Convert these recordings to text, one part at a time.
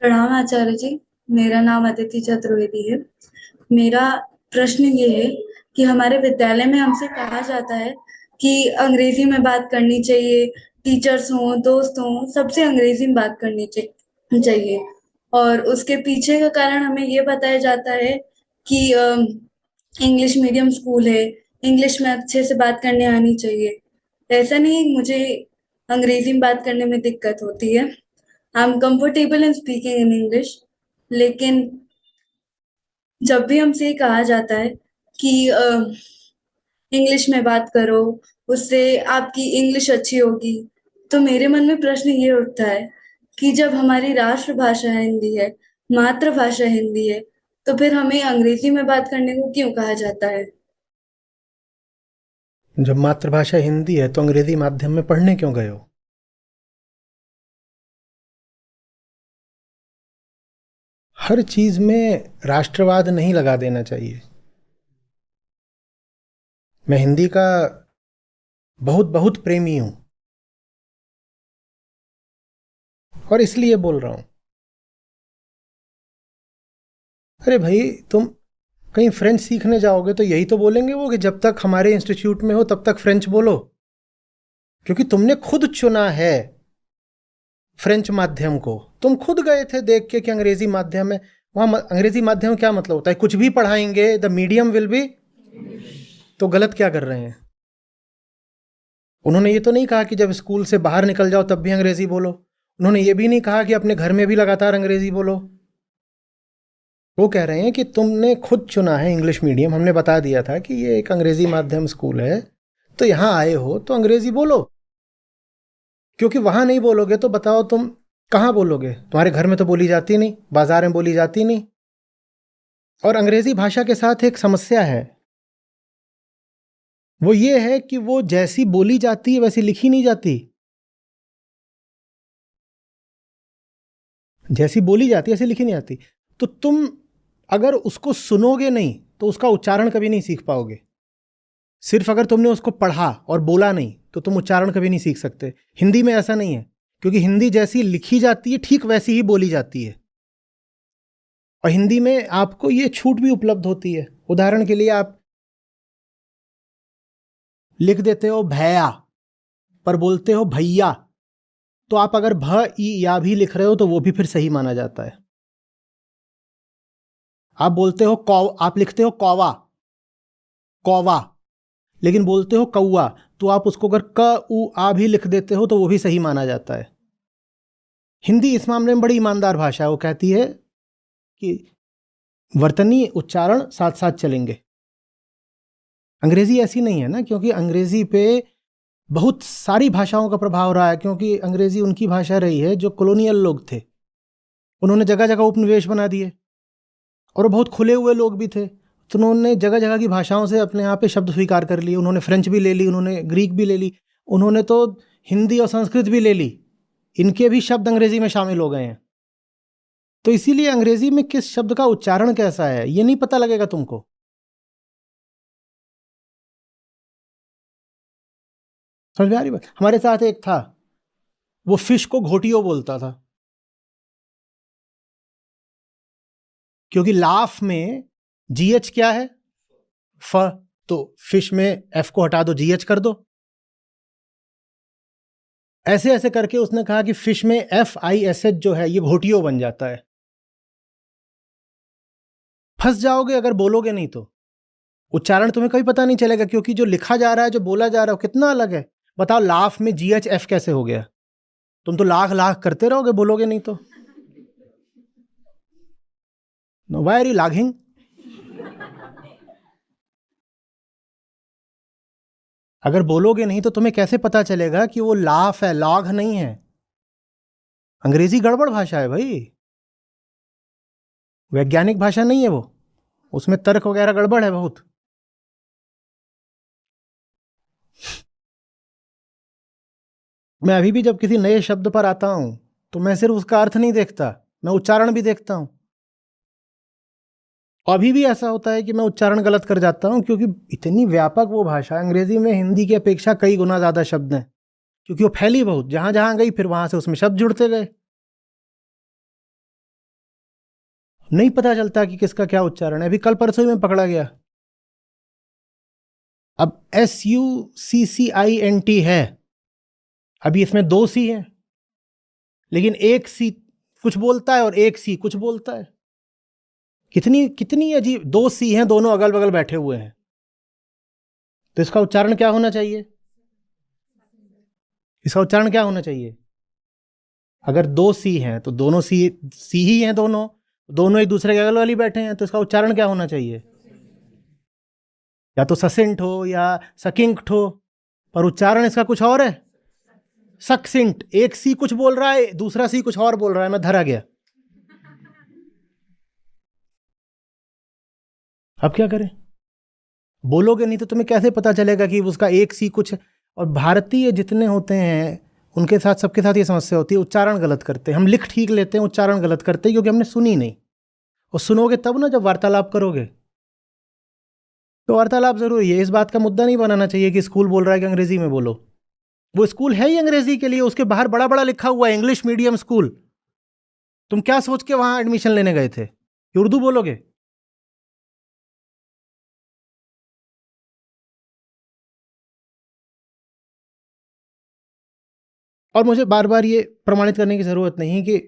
प्रणाम आचार्य जी। मेरा नाम अदिति चतुर्वेदी है। मेरा प्रश्न ये है कि हमारे विद्यालय में हमसे कहा जाता है कि अंग्रेजी में बात करनी चाहिए। टीचर्स हों, दोस्त हों, सबसे अंग्रेजी में बात करनी चाहिए। और उसके पीछे का कारण हमें ये बताया जाता है कि इंग्लिश मीडियम स्कूल है, इंग्लिश में अच्छे से बात करने आनी चाहिए। ऐसा नहीं, मुझे अंग्रेजी में बात करने में दिक्कत होती है। I am comfortable in speaking in English. लेकिन जब भी हमसे ये कहा जाता है कि इंग्लिश में बात करो, उससे आपकी इंग्लिश अच्छी होगी, तो मेरे मन में प्रश्न ये उठता है कि जब हमारी राष्ट्रभाषा हिंदी है, मातृभाषा हिंदी है, तो फिर हमें अंग्रेजी में बात करने को क्यों कहा जाता है? जब मातृभाषा हिंदी है तो अंग्रेजी माध्यम में पढ़ने क्यों गए हो? हर चीज में राष्ट्रवाद नहीं लगा देना चाहिए। मैं हिंदी का बहुत बहुत प्रेमी हूं और इसलिए बोल रहा हूं। अरे भाई, तुम कहीं फ्रेंच सीखने जाओगे तो यही तो बोलेंगे वो कि जब तक हमारे इंस्टीट्यूट में हो तब तक फ्रेंच बोलो, क्योंकि तुमने खुद चुना है फ्रेंच माध्यम को। तुम खुद गए थे देख के कि अंग्रेजी माध्यम है। वहां अंग्रेजी माध्यम क्या मतलब होता है? कुछ भी पढ़ाएंगे, द मीडियम विल बी। तो गलत क्या कर रहे हैं? उन्होंने ये तो नहीं कहा कि जब स्कूल से बाहर निकल जाओ तब भी अंग्रेजी बोलो। उन्होंने ये भी नहीं कहा कि अपने घर में भी लगातार अंग्रेजी बोलो। वो कह रहे हैं कि तुमने खुद चुना है इंग्लिश मीडियम, हमने बता दिया था कि ये एक अंग्रेजी माध्यम स्कूल है, तो यहाँ आए हो तो अंग्रेजी बोलो। क्योंकि वहां नहीं बोलोगे तो बताओ तुम कहाँ बोलोगे? तुम्हारे घर में तो बोली जाती नहीं, बाजार में बोली जाती नहीं। और अंग्रेजी भाषा के साथ एक समस्या है, वो ये है कि वो जैसी बोली जाती है वैसी लिखी नहीं जाती। जैसी बोली जाती है ऐसी लिखी नहीं आती। तो तुम अगर उसको सुनोगे नहीं तो उसका उच्चारण कभी नहीं सीख पाओगे। सिर्फ अगर तुमने उसको पढ़ा और बोला नहीं तो तुम उच्चारण कभी नहीं सीख सकते। हिंदी में ऐसा नहीं है, क्योंकि हिंदी जैसी लिखी जाती है ठीक वैसी ही बोली जाती है। और हिंदी में आपको ये छूट भी उपलब्ध होती है। उदाहरण के लिए आप लिख देते हो भैया पर बोलते हो भैया, तो आप अगर भ ई या भी लिख रहे हो तो वो भी फिर सही माना जाता है। आप बोलते हो कौ, आप लिखते हो कौवा, कौवा, लेकिन बोलते हो कौआ, तो आप उसको अगर क उ आ भी लिख देते हो तो वो भी सही माना जाता है। हिंदी इस मामले में बड़ी ईमानदार भाषा है। वो कहती है कि वर्तनी उच्चारण साथ साथ चलेंगे। अंग्रेजी ऐसी नहीं है ना, क्योंकि अंग्रेजी पे बहुत सारी भाषाओं का प्रभाव रहा है, क्योंकि अंग्रेजी उनकी भाषा रही है जो कॉलोनियल लोग थे। उन्होंने जगह जगह उपनिवेश बना दिए और वो बहुत खुले हुए लोग भी थे, तो उन्होंने जगह जगह की भाषाओं से अपने यहाँ पे शब्द स्वीकार कर लिए। उन्होंने फ्रेंच भी ले ली, उन्होंने ग्रीक भी ले ली, उन्होंने तो हिंदी और संस्कृत भी ले ली। इनके भी शब्द अंग्रेजी में शामिल हो गए हैं। तो इसीलिए अंग्रेजी में किस शब्द का उच्चारण कैसा है ये नहीं पता लगेगा तुमको। समझ में आ रही बात? हमारे साथ एक था, वो फिश को घोटियो बोलता था, क्योंकि लाफ में जीएच क्या है? फ। तो फिश में एफ को हटा दो, जीएच कर दो। ऐसे ऐसे करके उसने कहा कि फिश में एफ आई एस एच जो है ये घोटियो बन जाता है। फंस जाओगे अगर बोलोगे नहीं तो। उच्चारण तुम्हें कभी पता नहीं चलेगा, क्योंकि जो लिखा जा रहा है जो बोला जा रहा है कितना अलग है। बताओ लाफ में जीएच एफ कैसे हो गया? तुम तो लाख लाख करते रहोगे बोलोगे नहीं तो। No, why are you lagging? अगर बोलोगे नहीं तो तुम्हें कैसे पता चलेगा कि वो लाफ है, लॉग नहीं है? अंग्रेजी गड़बड़ भाषा है भाई, वैज्ञानिक भाषा नहीं है वो। उसमें तर्क वगैरह गड़बड़ है बहुत। मैं अभी भी जब किसी नए शब्द पर आता हूं तो मैं सिर्फ उसका अर्थ नहीं देखता, मैं उच्चारण भी देखता हूं। अभी भी ऐसा होता है कि मैं उच्चारण गलत कर जाता हूं, क्योंकि इतनी व्यापक वो भाषा है। अंग्रेजी में हिंदी की अपेक्षा कई गुना ज्यादा शब्द हैं, क्योंकि वो फैली बहुत, जहां जहां गई फिर वहां से उसमें शब्द जुड़ते गए। नहीं पता चलता कि किसका क्या उच्चारण है। अभी कल परसों ही में पकड़ा गया। अब SUCCINT है, अभी इसमें 2 सी है, लेकिन एक सी कुछ बोलता है और एक सी कुछ बोलता है। कितनी कितनी अजीब, 2 सी हैं, दोनों अगल बगल बैठे हुए हैं, तो इसका उच्चारण क्या होना चाहिए? इसका उच्चारण क्या होना चाहिए? अगर 2 सी हैं तो दोनों सी ही हैं, दोनों दोनों एक दूसरे के अगल वाली बैठे हैं, तो इसका उच्चारण क्या होना चाहिए? या तो ससिंट हो या सकिंक्ट हो, पर उच्चारण इसका कुछ और है, सक्सिंट। एक सी कुछ बोल रहा है, दूसरा सी कुछ और बोल रहा है, मैं धरा गया। अब क्या करें? बोलोगे नहीं तो तुम्हें कैसे पता चलेगा कि उसका एक सी कुछ। और भारतीय जितने होते हैं उनके साथ, सबके साथ ये समस्या होती है, उच्चारण गलत करते हैं। हम लिख ठीक लेते हैं, उच्चारण गलत करते हैं क्योंकि हमने सुनी नहीं। और सुनोगे तब ना, जब वार्तालाप करोगे तो वार्तालाप जरूरी है। इस बात का मुद्दा नहीं बनाना चाहिए कि स्कूल बोल रहा है कि अंग्रेजी में बोलो। वो स्कूल है ही अंग्रेजी के लिए, उसके बाहर बड़ा बड़ा लिखा हुआ है इंग्लिश मीडियम स्कूल। तुम क्या सोच के वहां एडमिशन लेने गए थे कि उर्दू बोलोगे? और मुझे बार बार ये प्रमाणित करने की जरूरत नहीं कि,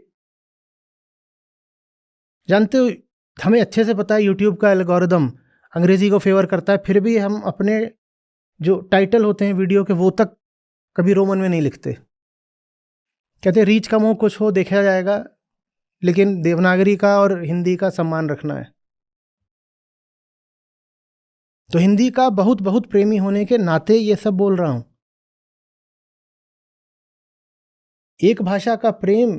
जानते हो, हमें अच्छे से पता है यूट्यूब का एल्गोरिदम अंग्रेजी को फेवर करता है, फिर भी हम अपने जो टाइटल होते हैं वीडियो के, वो तक कभी रोमन में नहीं लिखते। कहते रीच कम हो, कुछ हो, देखा जाएगा, लेकिन देवनागरी का और हिंदी का सम्मान रखना है। तो हिंदी का बहुत बहुत प्रेमी होने के नाते ये सब बोल रहा हूं। एक भाषा का प्रेम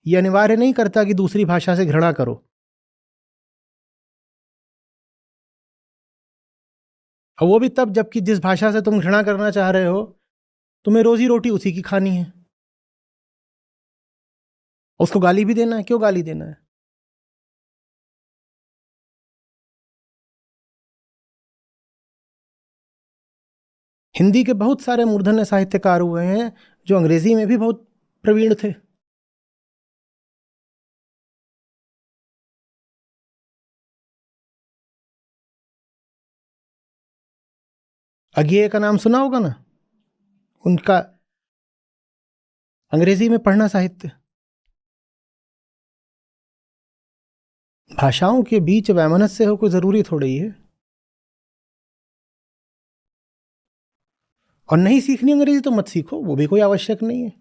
ये अनिवार्य नहीं करता कि दूसरी भाषा से घृणा करो। और वो भी तब जबकि जिस भाषा से तुम घृणा करना चाह रहे हो, तुम्हें रोजी रोटी उसी की खानी है। उसको गाली भी देना है, क्यों गाली देना है? हिंदी के बहुत सारे मूर्धन्य साहित्यकार हुए हैं जो अंग्रेजी में भी बहुत प्रवीण थे। अज्ञेय का नाम सुना होगा ना, उनका अंग्रेजी में पढ़ना साहित्य। भाषाओं के बीच वैमनस्य हो कोई जरूरी थोड़ी ही है। और नहीं सीखनी अंग्रेजी तो मत सीखो, वो भी कोई आवश्यक नहीं है।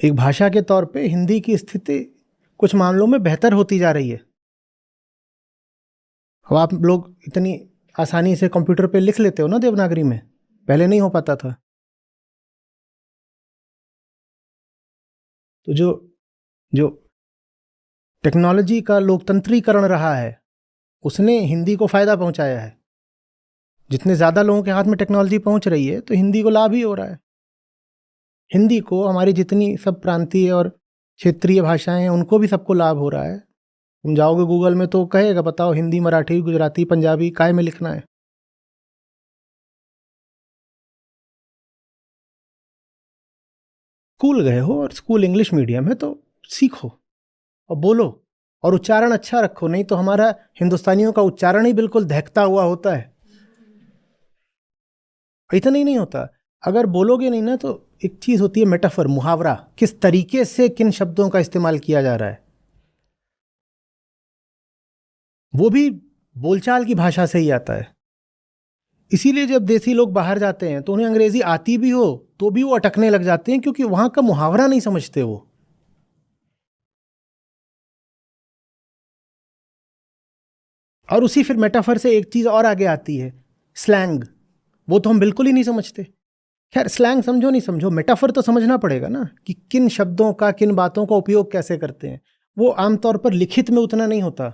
एक भाषा के तौर पे हिंदी की स्थिति कुछ मामलों में बेहतर होती जा रही है। अब आप लोग इतनी आसानी से कंप्यूटर पे लिख लेते हो ना देवनागरी में, पहले नहीं हो पाता था। तो जो जो टेक्नोलॉजी का लोकतंत्रीकरण रहा है, उसने हिंदी को फायदा पहुंचाया है। जितने ज्यादा लोगों के हाथ में टेक्नोलॉजी पहुंच रही है, तो हिंदी को लाभ ही हो रहा है। हिंदी को, हमारी जितनी सब प्रांतीय और क्षेत्रीय भाषाएं हैं, उनको भी सबको लाभ हो रहा है। तुम जाओगे गूगल में तो कहेगा, बताओ हिंदी, मराठी, गुजराती, पंजाबी, काय में लिखना है। स्कूल गए हो और स्कूल इंग्लिश मीडियम है तो सीखो और बोलो और उच्चारण अच्छा रखो। नहीं तो हमारा हिंदुस्तानियों का उच्चारण ही बिल्कुल दहकता हुआ होता है। इतना ही नहीं होता, अगर बोलोगे नहीं ना, तो एक चीज होती है मेटाफर, मुहावरा, किस तरीके से किन शब्दों का इस्तेमाल किया जा रहा है, वो भी बोलचाल की भाषा से ही आता है। इसीलिए जब देसी लोग बाहर जाते हैं तो उन्हें अंग्रेजी आती भी हो तो भी वो अटकने लग जाते हैं, क्योंकि वहां का मुहावरा नहीं समझते वो। और उसी फिर मेटाफर से एक चीज और आगे आती है, स्लैंग। वो तो हम बिल्कुल ही नहीं समझते। खैर, स्लैंग समझो नहीं समझो, मेटाफर तो समझना पड़ेगा ना, कि किन शब्दों का, किन बातों का उपयोग कैसे करते हैं। वो आमतौर पर लिखित में उतना नहीं होता,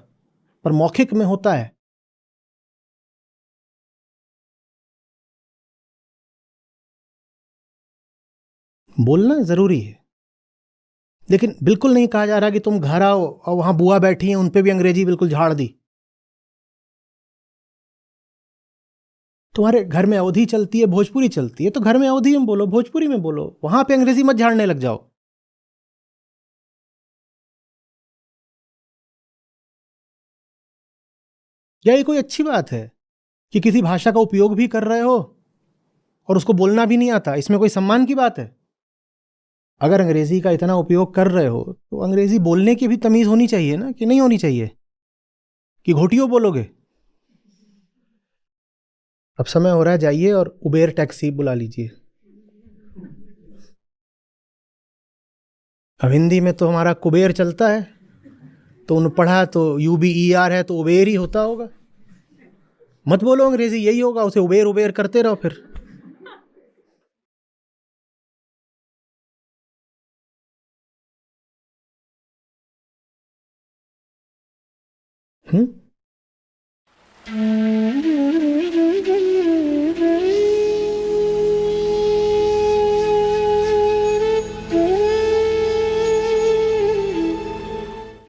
पर मौखिक में होता है। बोलना जरूरी है, लेकिन बिल्कुल नहीं कहा जा रहा कि तुम घर आओ और वहां बुआ बैठी हैं, उन पे भी अंग्रेजी बिल्कुल झाड़ दी। तुम्हारे घर में अवधी चलती है, भोजपुरी चलती है, तो घर में अवधी में बोलो, भोजपुरी में बोलो, वहां पे अंग्रेजी मत झाड़ने लग जाओ। क्या ये कोई अच्छी बात है कि किसी भाषा का उपयोग भी कर रहे हो और उसको बोलना भी नहीं आता? इसमें कोई सम्मान की बात है? अगर अंग्रेजी का इतना उपयोग कर रहे हो तो अंग्रेजी बोलने की भी तमीज होनी चाहिए ना, कि नहीं होनी चाहिए? कि घोटियो बोलोगे? अब समय हो रहा है, जाइए और उबेर टैक्सी बुला लीजिए। अब हिंदी में तो हमारा कुबेर चलता है, तो उन पढ़ा तो UBER है, तो उबेर ही होता होगा। मत बोलो अंग्रेजी, यही होगा, उसे उबेर उबेर करते रहो फिर। हम्म